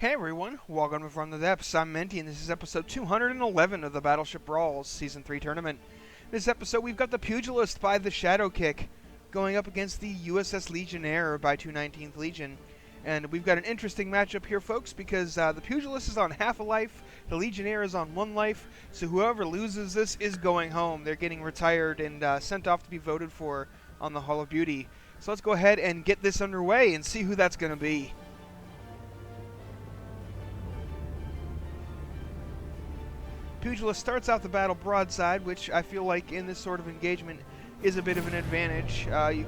Hey everyone, welcome to From the Depths. I'm Menti, and this is episode 211 of the Battleship Brawl's Season 3 tournament. This episode, we've got the Pugilist by the Shadow Kick going up against the USS Legionaire by 219th Legion. And we've got an interesting matchup here, folks, because the Pugilist is on half a life, the Legionnaire is on 1 life, so whoever loses this is going home. They're getting retired and sent off to be voted for on the Hall of Beauty. So let's go ahead and get this underway and see who that's going to be. Pugilist starts out the battle broadside, which I feel like in this sort of engagement is a bit of an advantage. You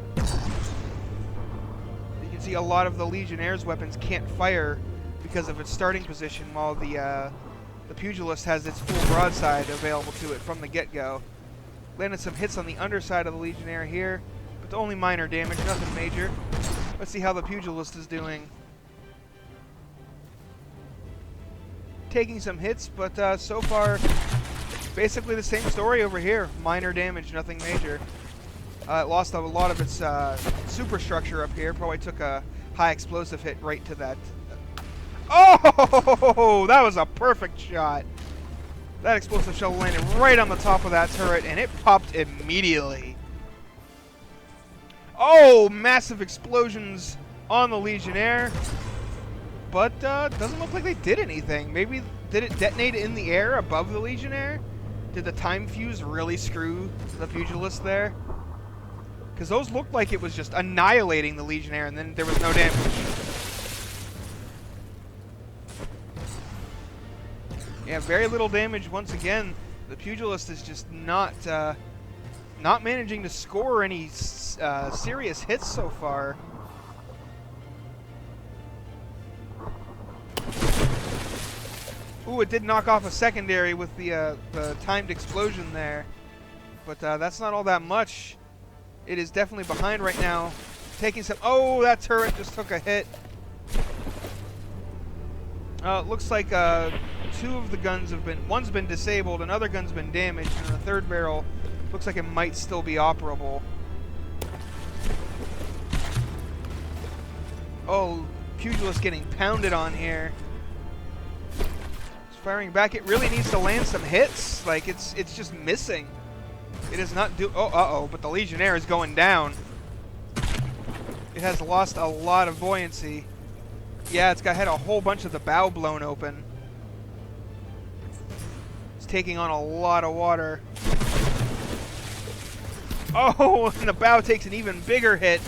can see a lot of the Legionnaire's weapons can't fire because of its starting position, while the Pugilist has its full broadside available to it from the get-go. Landed some hits on the underside of the Legionnaire here, but only minor damage, nothing major. Let's see how the Pugilist is doing. Taking some hits, but so far basically the same story over here. Minor damage, nothing major. It lost a lot of its superstructure up here. Probably took a high explosive hit right to that. Oh, that was a perfect shot. That explosive shell landed right on the top of that turret, and it popped immediately. Oh, massive explosions on the Legionnaire. But doesn't look like they did anything. Maybe did it detonate in the air above the Legionnaire? Did the time fuse really screw the Pugilist there? Because those looked like it was just annihilating the Legionnaire, and then there was no damage. Yeah, very little damage once again. The Pugilist is just not managing to score any serious hits so far. Ooh, it did knock off a secondary with the timed explosion there. But that's not all that much. It is definitely behind right now. Taking some... Oh, that turret just took a hit. It looks like 2 of the guns have been... One's been disabled, another gun's been damaged, and the third barrel looks like it might still be operable. Oh, Pugilist getting pounded on here. Firing back, it really needs to land some hits. Like, it's just missing. It is not do... Oh, uh-oh, but the Legionnaire is going down. It has lost a lot of buoyancy. Yeah, it's had a whole bunch of the bow blown open. It's taking on a lot of water. Oh, and the bow takes an even bigger hit.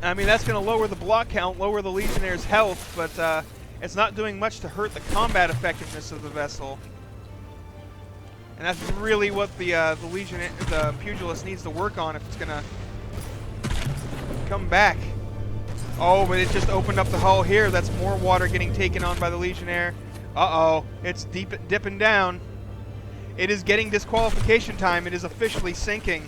I mean, that's going to lower the block count, lower the Legionnaire's health, but it's not doing much to hurt the combat effectiveness of the vessel. And that's really what the Pugilist needs to work on if it's going to come back. Oh, but it just opened up the hull here. That's more water getting taken on by the Legionnaire. Uh-oh, it's dipping down. It is getting disqualification time. It is officially sinking.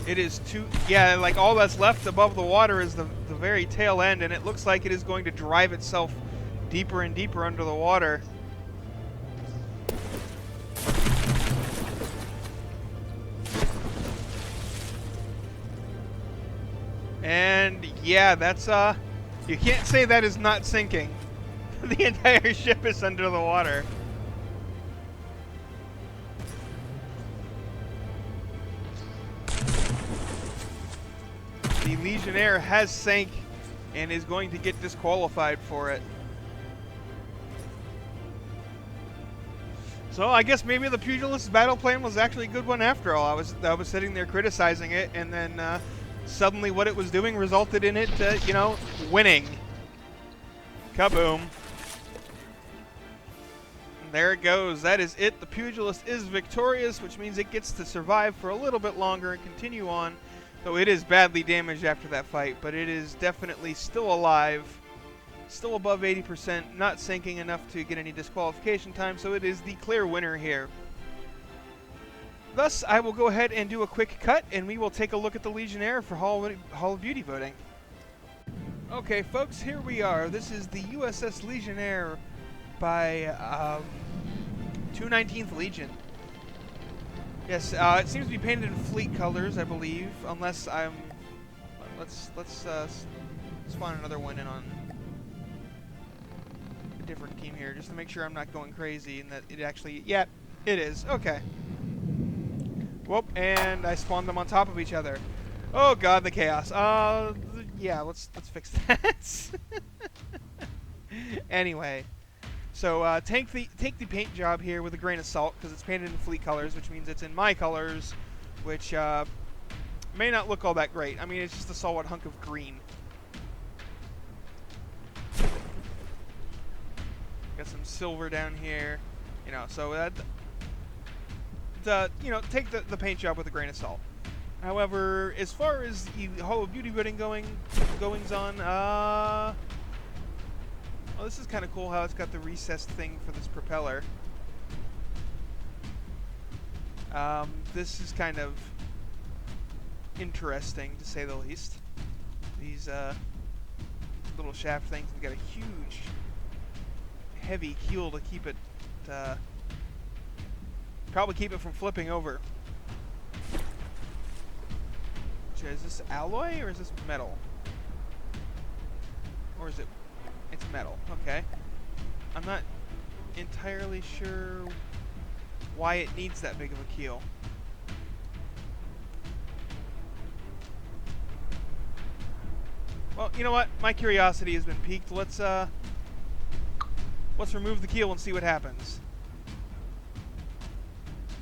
It is yeah, like all that's left above the water is the very tail end, and it looks like it is going to drive itself deeper and deeper under the water. And yeah, that's you can't say that is not sinking. The entire ship is under the water. The Legionnaire has sank and is going to get disqualified for it. So I guess maybe the Pugilist's battle plan was actually a good one after all. I was sitting there criticizing it, and then suddenly what it was doing resulted in it, you know, winning. Kaboom. There it goes. That is it. The Pugilist is victorious, which means it gets to survive for a little bit longer and continue on. Though it is badly damaged after that fight, but it is definitely still alive. Still above 80%, not sinking enough to get any disqualification time, so it is the clear winner here. Thus, I will go ahead and do a quick cut, and we will take a look at the Legionnaire for Hall of Beauty voting. Okay, folks, here we are. This is the USS Legionaire by 219th Legion. Yes, it seems to be painted in fleet colors, I believe, unless I'm... Let's spawn another one in on a different team here, just to make sure I'm not going crazy and that it actually... Yeah, it is. Okay. Whoop, and I spawned them on top of each other. Oh god, the chaos. Yeah, let's fix that. Anyway, so take the paint job here with a grain of salt because it's painted in fleet colors, which means it's in my colors, which may not look all that great. I mean, it's just a solid hunk of green. Got some silver down here, you know. So you know, take the paint job with a grain of salt. However, as far as the whole beauty gridding goings on, well, this is kind of cool how it's got the recessed thing for this propeller. This is kind of interesting, to say the least. These little shaft things have got a huge, heavy keel to keep it, probably keep it from flipping over. Is this alloy or is this metal? Or is it... It's metal. Okay. I'm not entirely sure why it needs that big of a keel. Well, you know what? My curiosity has been piqued. Let's remove the keel and see what happens.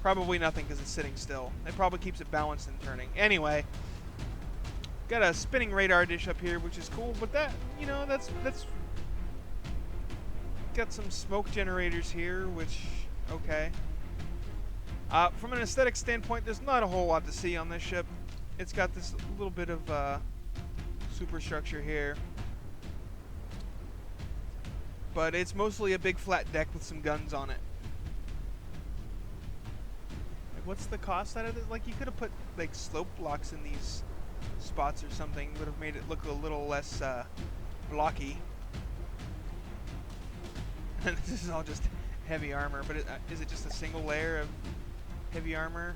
Probably nothing because it's sitting still. It probably keeps it balanced and turning. Anyway, got a spinning radar dish up here, which is cool, but that, you know, that's got some smoke generators here, which, okay. From an aesthetic standpoint, there's not a whole lot to see on this ship. It's got this little bit of superstructure here, but it's mostly a big flat deck with some guns on it. Like, what's the cost out of this? Like, you could have put like slope blocks in these spots or something, would have made it look a little less blocky. And this is all just heavy armor, but is it just a single layer of heavy armor?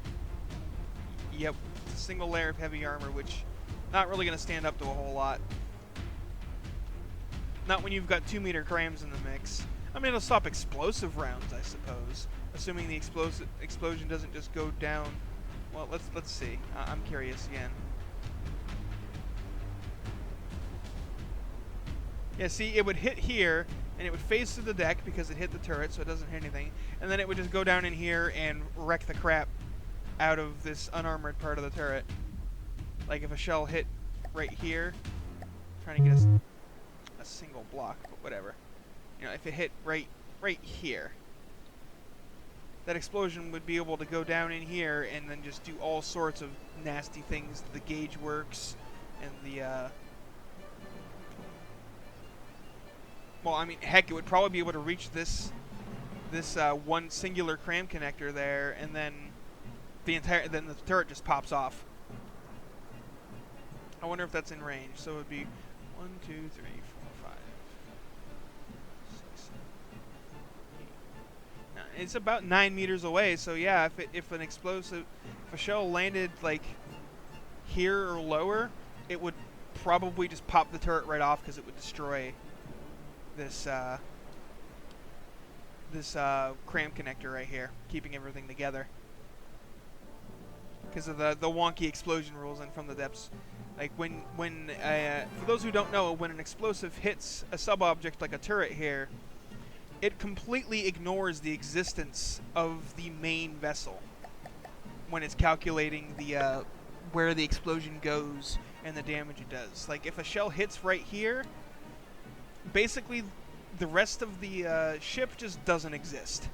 Yep, it's a single layer of heavy armor, which not really going to stand up to a whole lot. Not when you've got 2-meter crams in the mix. I mean, it'll stop explosive rounds, I suppose, assuming the explosion doesn't just go down. Well, let's see. I'm curious again. Yeah, see, it would hit here, and it would phase through the deck because it hit the turret, so it doesn't hit anything. And then it would just go down in here and wreck the crap out of this unarmored part of the turret. Like if a shell hit right here, I'm trying to get a single block, but whatever. You know, if it hit right here, that explosion would be able to go down in here and then just do all sorts of nasty things to the gauge works and the well, I mean, heck, it would probably be able to reach this one singular cram connector there, and then the turret just pops off. I wonder if that's in range. So it would be 1, 2, 3, 4, 5, 6, 7, 8. Now, it's about 9 meters away. So yeah, if a shell landed like here or lower, it would probably just pop the turret right off because it would destroy this cram connector right here, keeping everything together. Because of the wonky explosion rules and from the depths. Like when for those who don't know, when an explosive hits a sub-object like a turret here, it completely ignores the existence of the main vessel when it's calculating the where the explosion goes and the damage it does. Like if a shell hits right here, basically the rest of the ship just doesn't exist.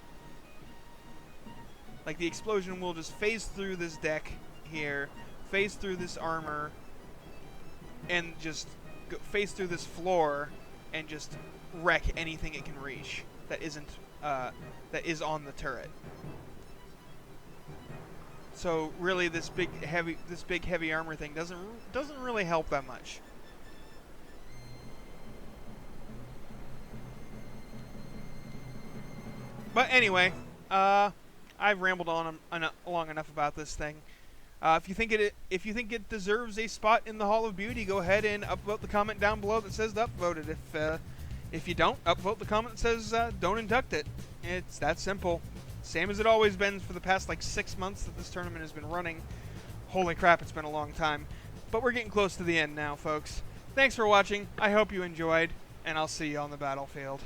Like the explosion will just phase through this deck here, phase through this armor, and just phase through this floor and just wreck anything it can reach that isn't that is on the turret. So really, this big heavy armor thing doesn't really help that much. But anyway, I I've rambled on long enough about this thing. If you think it deserves a spot in the Hall of Beauty, go ahead and upvote the comment down below that says to upvote it. If you don't, upvote the comment that says don't induct it. It's that simple. Same as it always been for the past like 6 months that this tournament has been running. Holy crap, it's been a long time. But we're getting close to the end now, folks. Thanks for watching. I hope you enjoyed, and I'll see you on the battlefield.